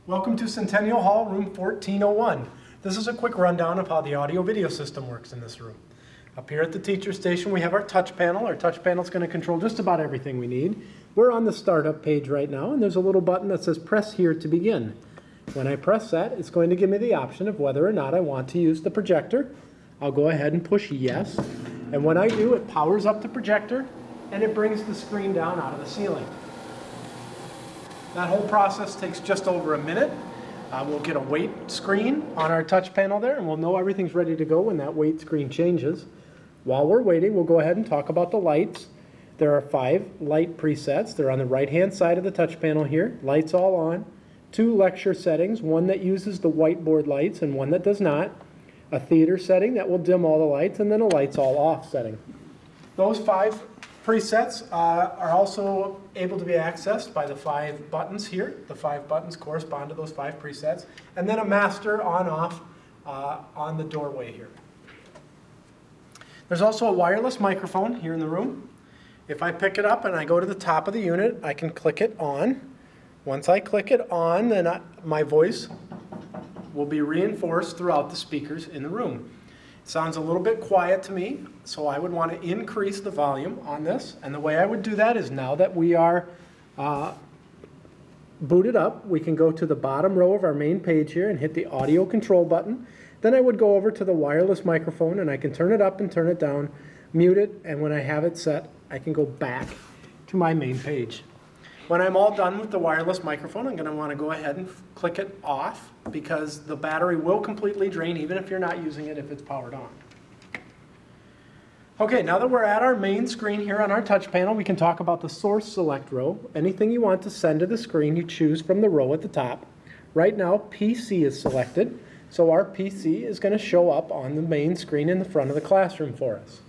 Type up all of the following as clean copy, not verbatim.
Welcome to Centennial Hall, room 1401. This is a quick rundown of how the audio-video system works in this room. Up here at the teacher station we have our touch panel. Our touch panel is going to control just about everything we need. We're on the startup page right now, and there's a little button that says press here to begin. When I press that, it's going to give me the option of whether or not I want to use the projector. I'll go ahead and push yes, and when I do, it powers up the projector and it brings the screen down out of the ceiling. That whole process takes just over a minute. We'll get a wait screen on our touch panel there, and we'll know everything's ready to go when that wait screen changes. While we're waiting, we'll go ahead and talk about the lights. There are 5 light presets. They're on the right-hand side of the touch panel here. Lights all on. 2 lecture settings, one that uses the whiteboard lights and one that does not. A theater setting that will dim all the lights, and then a lights all off setting. Those 5 presets are also able to be accessed by the 5 buttons here. The 5 buttons correspond to those 5 presets. And then a master on-off on the doorway here. There's also a wireless microphone here in the room. If I pick it up and I go to the top of the unit, I can click it on. Once I click it on, then my voice will be reinforced throughout the speakers in the room. It sounds a little bit quiet to me, so I would want to increase the volume on this. And the way I would do that is, now that we are booted up, we can go to the bottom row of our main page here and hit the audio control button. Then I would go over to the wireless microphone and I can turn it up and turn it down, mute it, and when I have it set, I can go back to my main page. When I'm all done with the wireless microphone, I'm going to want to go ahead and click it off, because the battery will completely drain even if you're not using it if it's powered on. Okay, now that we're at our main screen here on our touch panel, we can talk about the source select row. Anything you want to send to the screen, you choose from the row at the top. Right now, PC is selected, so our PC is going to show up on the main screen in the front of the classroom for us.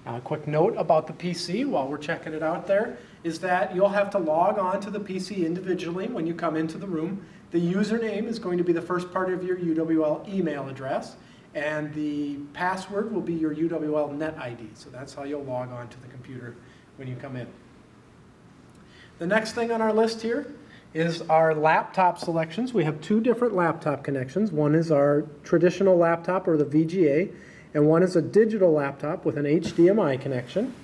A quick note about the PC while we're checking it out there is that you'll have to log on to the PC individually when you come into the room. The username is going to be the first part of your UWL email address, and the password will be your UWL net ID. So that's how you'll log on to the computer when you come in. The next thing on our list here is our laptop selections. We have 2 different laptop connections. One is our traditional laptop, or the VGA, and one is a digital laptop with an HDMI connection.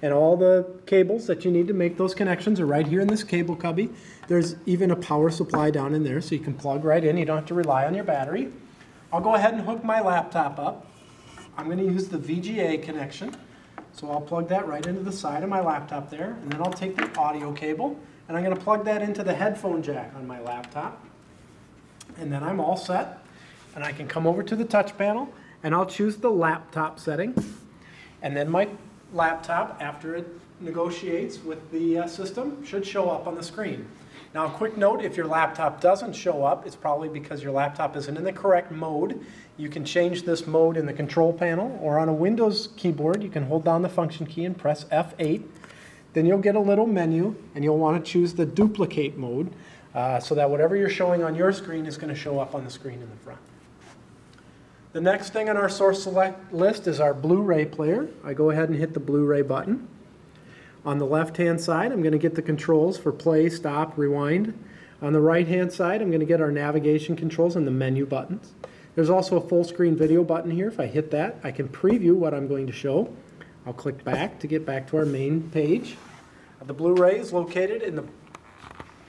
And all the cables that you need to make those connections are right here in this cable cubby. There's even a power supply down in there, so you can plug right in. You don't have to rely on your battery. I'll go ahead and hook my laptop up. I'm going to use the VGA connection. So I'll plug that right into the side of my laptop there. And then I'll take the audio cable, and I'm going to plug that into the headphone jack on my laptop. And then I'm all set. And I can come over to the touch panel, and I'll choose the laptop setting. And then my laptop, after it negotiates with the system, should show up on the screen. Now, a quick note, if your laptop doesn't show up, it's probably because your laptop isn't in the correct mode. You can change this mode in the control panel, or on a Windows keyboard, you can hold down the function key and press F8. Then you'll get a little menu, and you'll want to choose the duplicate mode, so that whatever you're showing on your screen is going to show up on the screen in the front. The next thing on our source select list is our Blu-ray player. I go ahead and hit the Blu-ray button. On the left-hand side, I'm going to get the controls for play, stop, rewind. On the right-hand side, I'm going to get our navigation controls and the menu buttons. There's also a full-screen video button here. If I hit that, I can preview what I'm going to show. I'll click back to get back to our main page. The Blu-ray is located in the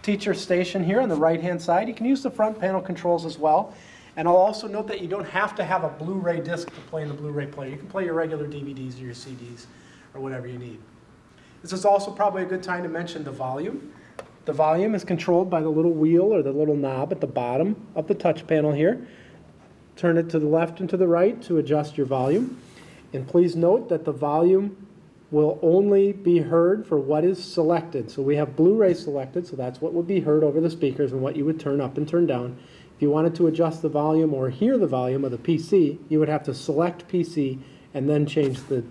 teacher station here on the right-hand side. You can use the front panel controls as well. And I'll also note that you don't have to have a Blu-ray disc to play in the Blu-ray player. You can play your regular DVDs or your CDs or whatever you need. This is also probably a good time to mention the volume. The volume is controlled by the little wheel or the little knob at the bottom of the touch panel here. Turn it to the left and to the right to adjust your volume. And please note that the volume will only be heard for what is selected. So we have Blu-ray selected, so that's what would be heard over the speakers and what you would turn up and turn down. If you wanted to adjust the volume or hear the volume of the PC, you would have to select PC and then change the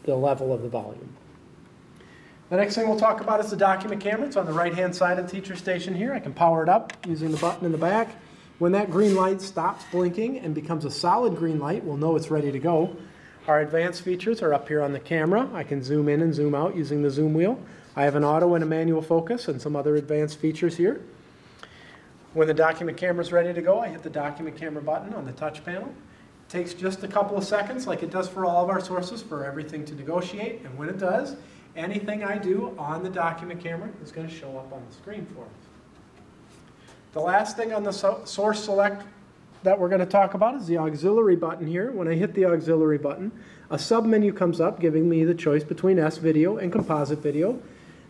level of the volume. The next thing we'll talk about is the document camera. It's on the right-hand side of the teacher station here. I can power it up using the button in the back. When that green light stops blinking and becomes a solid green light, we'll know it's ready to go. Our advanced features are up here on the camera. I can zoom in and zoom out using the zoom wheel. I have an auto and a manual focus and some other advanced features here. When the document camera is ready to go, I hit the document camera button on the touch panel. It takes just a couple of seconds, like it does for all of our sources, for everything to negotiate. And when it does, anything I do on the document camera is going to show up on the screen for us. The last thing on the source select that we're going to talk about is the auxiliary button here. When I hit the auxiliary button, a sub-menu comes up giving me the choice between S-video and composite video.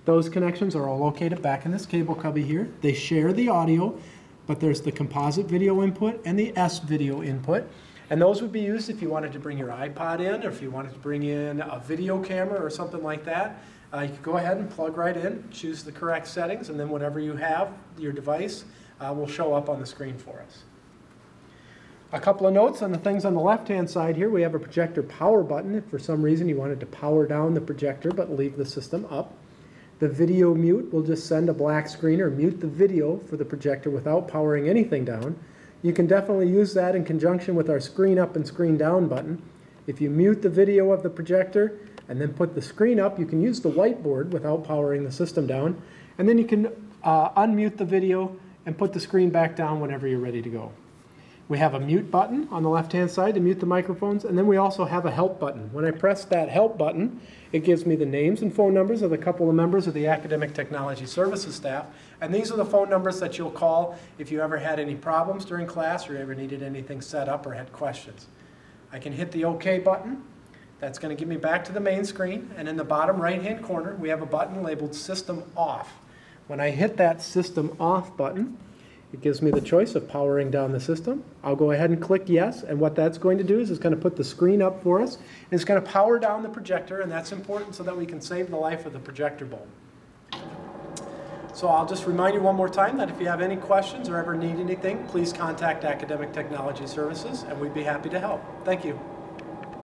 Those connections are all located back in this cable cubby here. They share the audio, but there's the composite video input and the S-video input. And those would be used if you wanted to bring your iPod in, or if you wanted to bring in a video camera or something like that. You could go ahead and plug right in, choose the correct settings, and then whatever you have, your device, will show up on the screen for us. A couple of notes on the things on the left-hand side here. We have a projector power button if for some reason you wanted to power down the projector but leave the system up. The video mute will just send a black screen or mute the video for the projector without powering anything down. You can definitely use that in conjunction with our screen up and screen down button. If you mute the video of the projector and then put the screen up, you can use the whiteboard without powering the system down. And then you can unmute the video and put the screen back down whenever you're ready to go. We have a mute button on the left-hand side to mute the microphones, and then we also have a help button. When I press that help button, it gives me the names and phone numbers of a couple of members of the Academic Technology Services staff, and these are the phone numbers that you'll call if you ever had any problems during class or ever needed anything set up or had questions. I can hit the OK button. That's going to get me back to the main screen, and in the bottom right-hand corner, we have a button labeled System Off. When I hit that System Off button, it gives me the choice of powering down the system. I'll go ahead and click yes, and what that's going to do is it's going to put the screen up for us. And it's going to power down the projector, and that's important so that we can save the life of the projector bulb. So I'll just remind you one more time that if you have any questions or ever need anything, please contact Academic Technology Services, and we'd be happy to help. Thank you.